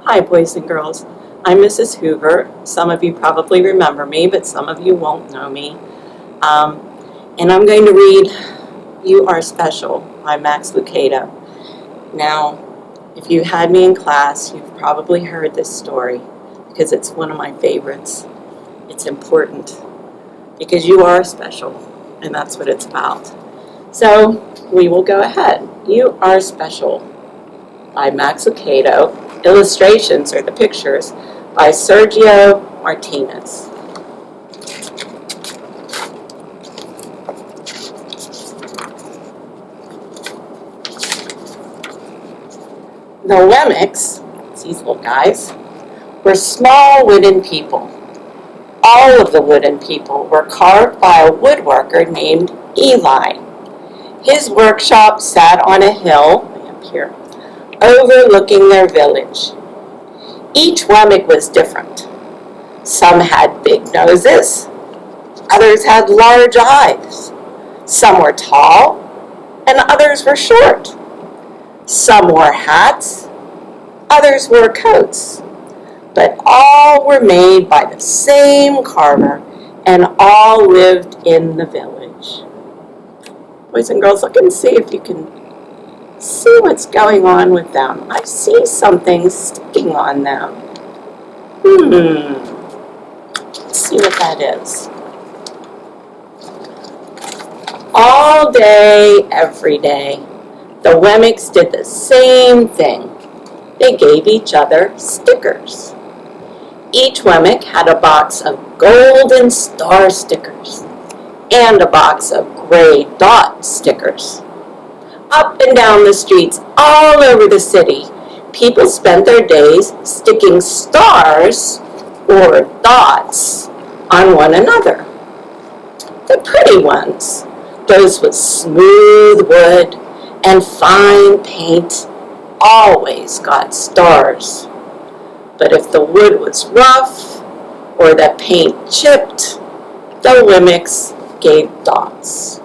Hi, boys and girls. I'm Mrs. Hoover. Some of you probably remember me, but some of you won't know me. And I'm going to read You Are Special by Max Lucado. Now, if you had me in class, you've probably heard this story because it's one of my favorites. It's important because you are special, and that's what it's about. So we will go ahead. You Are Special by Max Lucado. Illustrations, or the pictures, by Sergio Martinez. The Wemmicks, these little guys, were small wooden people. All of the wooden people were carved by a woodworker named Eli. His workshop sat on a hill, up here, overlooking their village. Each Wemmick was different. Some had big noses, others had large eyes. Some were tall, and others were short. Some wore hats, others wore coats. But all were made by the same carver, and all lived in the village. Boys and girls, look and see if you can see what's going on with them. I see something sticking on them. Let's see what that is. All day, every day, the Wemmicks did the same thing. They gave each other stickers. Each Wemmick had a box of golden star stickers and a box of gray dot stickers. Up and down the streets all over the city, people spent their days sticking stars or dots on one another. The pretty ones, those with smooth wood and fine paint, always got stars. But if the wood was rough or the paint chipped, the Wemmicks gave dots.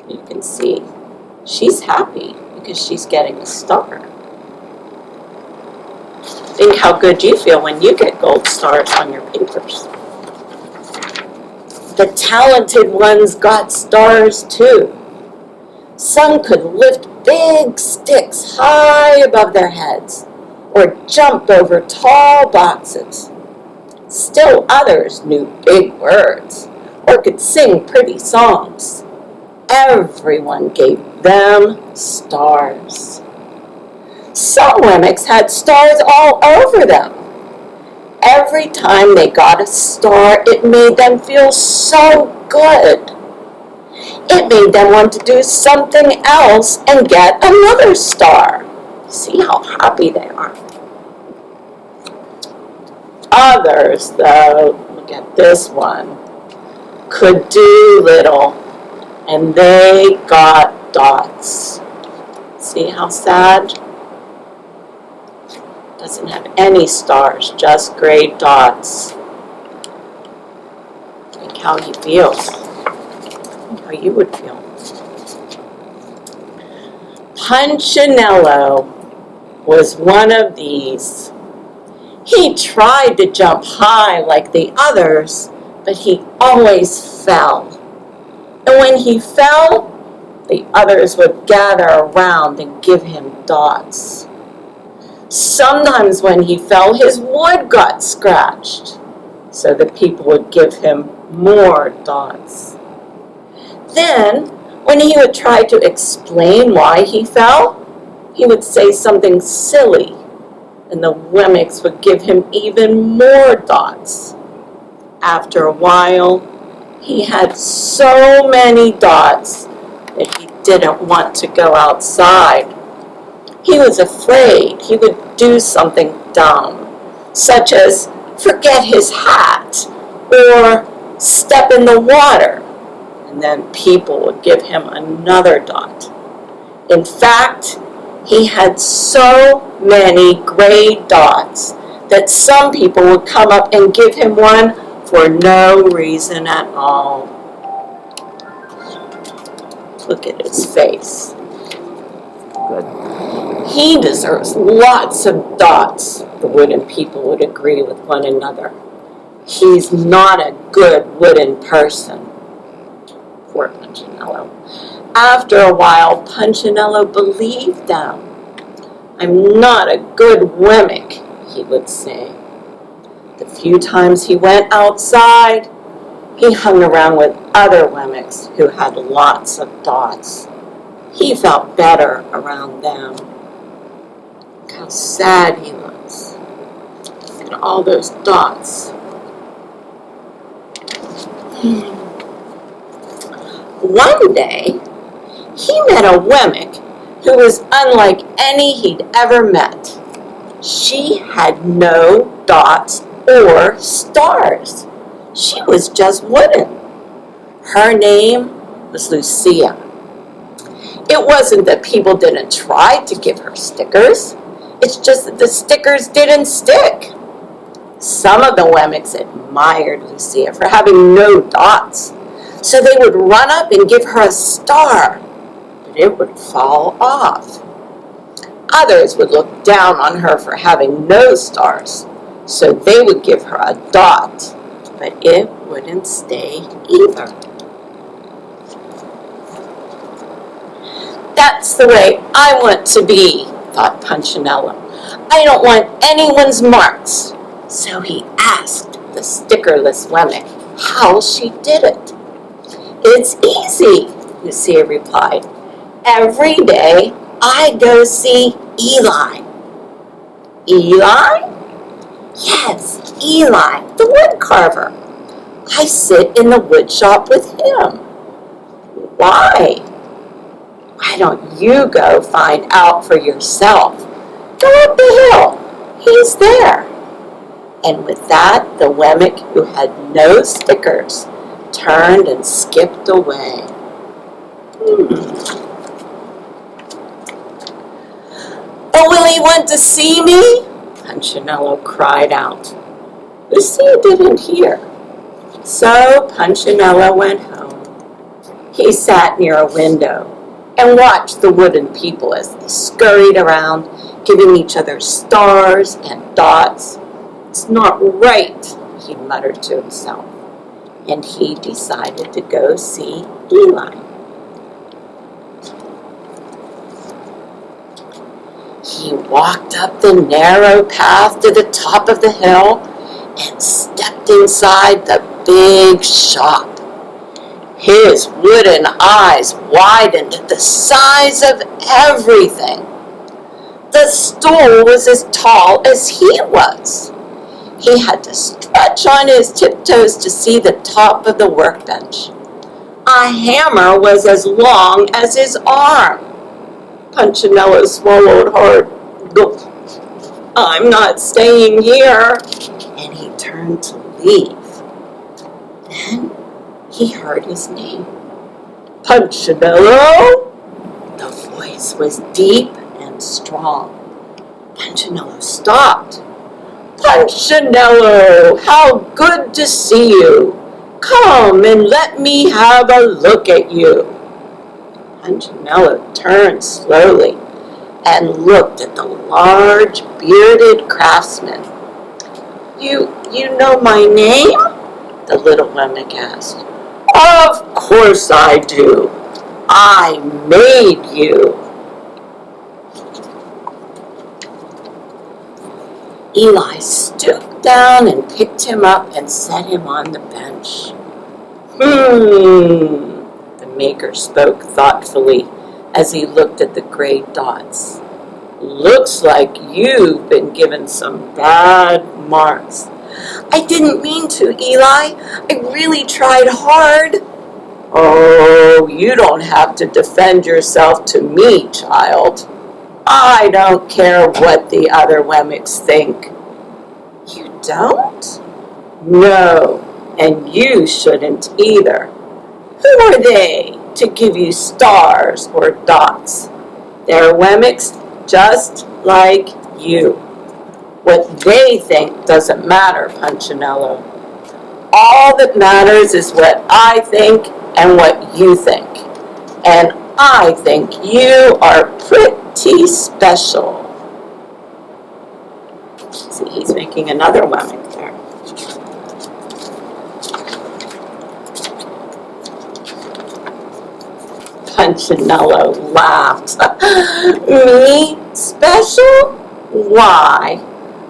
You can see she's happy because she's getting a star. Think how good you feel when you get gold stars on your papers. The talented ones got stars too. Some could lift big sticks high above their heads or jump over tall boxes. Still others knew big words or could sing pretty songs. Everyone gave them stars. Some Wemmicks had stars all over them. Every time they got a star, it made them feel so good. It made them want to do something else and get another star. See how happy they are. Others, though, look at this one, could do little, and they got dots. See how sad? Doesn't have any stars, just gray dots. Think how he feels. Think how you would feel. Punchinello was one of these. He tried to jump high like the others, but he always fell. And when he fell, the others would gather around and give him dots. Sometimes when he fell, his wood got scratched, so the people would give him more dots. Then, when he would try to explain why he fell, he would say something silly, and the Wemmicks would give him even more dots. After a while, he had so many dots that he didn't want to go outside. He was afraid he would do something dumb, such as forget his hat or step in the water, and then people would give him another dot. In fact, he had so many gray dots that some people would come up and give him one for no reason at all. Look at his face. good. He deserves lots of dots, the wooden people would agree with one another. He's not a good wooden person. Poor Punchinello. After a while, Punchinello believed them. I'm not a good wemmick, he would say. The few times he went outside, he hung around with other wemmicks who had lots of dots. He felt better around them. Look how sad he was. Look at all those dots. One day, he met a wemmick who was unlike any he'd ever met. She had no dots or stars. She was just wooden. Her name was Lucia. It wasn't that people didn't try to give her stickers. It's just that the stickers didn't stick. Some of the wemmicks admired Lucia for having no dots, so they would run up and give her a star, but it would fall off. Others would look down on her for having no stars, so they would give her a dot, but it wouldn't stay either. That's the way I want to be, thought Punchinello. I don't want anyone's marks. So he asked the stickerless wemmick how she did it. It's easy, Lucia replied. Every day I go see Eli. Eli? Yes, Eli, the wood carver. I sit in the wood shop with him. Why? Why don't you go find out for yourself? Go up the hill. He's there. And with that, the wemmick who had no stickers turned and skipped away. Oh, will he want to see me? Punchinello cried out. Lucia didn't hear. So Punchinello went home. He sat near a window and watched the wooden people as they scurried around, giving each other stars and dots. It's not right, he muttered to himself, and he decided to go see Eli. He walked up the narrow path to the top of the hill and stepped inside the big shop. His wooden eyes widened at the size of everything. The stool was as tall as he was. He had to stretch on his tiptoes to see the top of the workbench. A hammer was as long as his arm. Punchinello swallowed hard. I'm not staying here. And he turned to leave. Then he heard his name. Punchinello? The voice was deep and strong. Punchinello stopped. Punchinello, how good to see you. Come and let me have a look at you. Punchinello turned slowly and looked at the large, bearded craftsman. You know my name? The little wemmick asked. Of course I do. I made you. Eli stooped down and picked him up and set him on the bench. The maker spoke thoughtfully as he looked at the gray dots. Looks like you've been given some bad marks. I didn't mean to, Eli. I really tried hard. Oh, you don't have to defend yourself to me, child. I don't care what the other wemmicks think. You don't? No, and you shouldn't either. Who are they to give you stars or dots? They're wemmicks just like you. What they think doesn't matter, Punchinello. All that matters is what I think and what you think. And I think you are pretty mighty special. See, he's making another lemon there. Punchinello laughed. Me? Special? Why?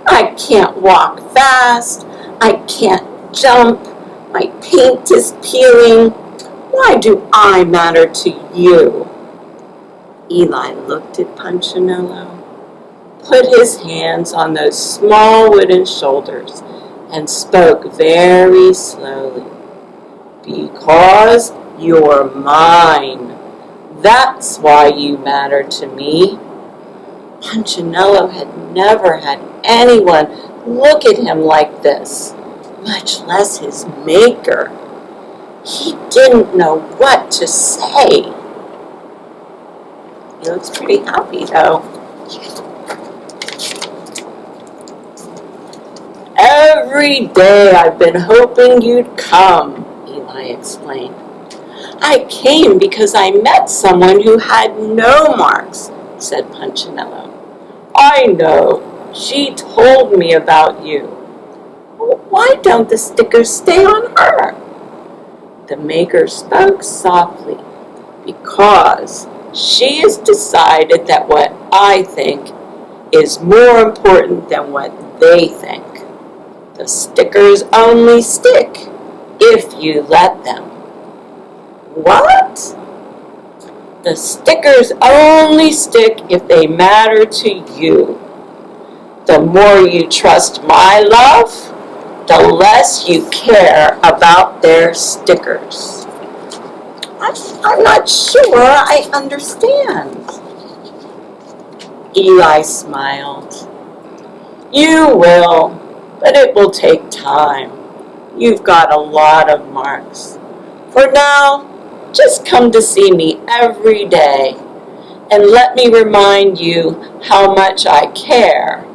I can't walk fast. I can't jump. My paint is peeling. Why do I matter to you? Eli looked at Punchinello, put his hands on those small wooden shoulders, and spoke very slowly. Because you're mine. That's why you matter to me. Punchinello had never had anyone look at him like this, much less his maker. He didn't know what to say. He looks pretty happy, though. Every day I've been hoping you'd come, Eli explained. I came because I met someone who had no marks, said Punchinello. I know. She told me about you. Why don't the stickers stay on her? The maker spoke softly. Because she has decided that what I think is more important than what they think. The stickers only stick if you let them. What? The stickers only stick if they matter to you. The more you trust my love, the less you care about their stickers. I'm not sure I understand. Eli smiled. You will, but it will take time. You've got a lot of marks. For now, just come to see me every day and let me remind you how much I care.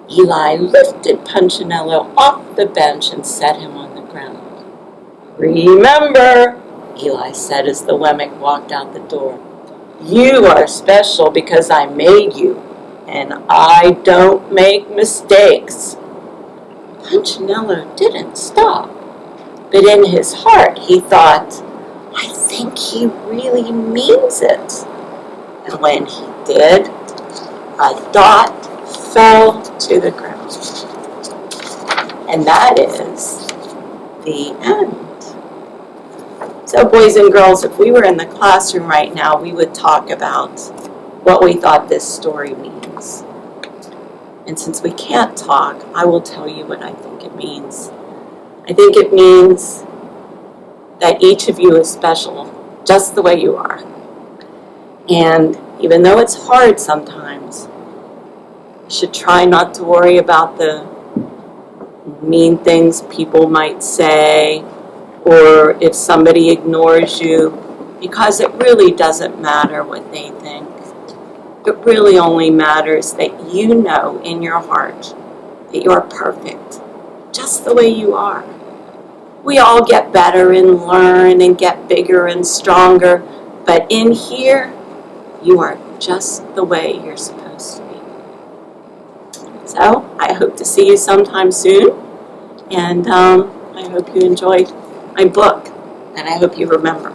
Eli lifted Punchinello off the bench and set him on the ground. Remember, Eli said as the Wemmick walked out the door, you are special because I made you, and I don't make mistakes. Punchinello didn't stop, but in his heart he thought, I think he really means it. And when he did, a dot fell to the ground. And that is the end. So boys and girls, if we were in the classroom right now, we would talk about what we thought this story means. And since we can't talk, I will tell you what I think it means. I think it means that each of you is special, just the way you are. And even though it's hard sometimes, you should try not to worry about the mean things people might say, or if somebody ignores you, because it really doesn't matter what they think. It really only matters that you know in your heart that you're perfect, just the way you are. We all get better and learn and get bigger and stronger, but in here, you are just the way you're supposed to be. So, I hope to see you sometime soon, and I hope you enjoyed my book, and I hope you remember.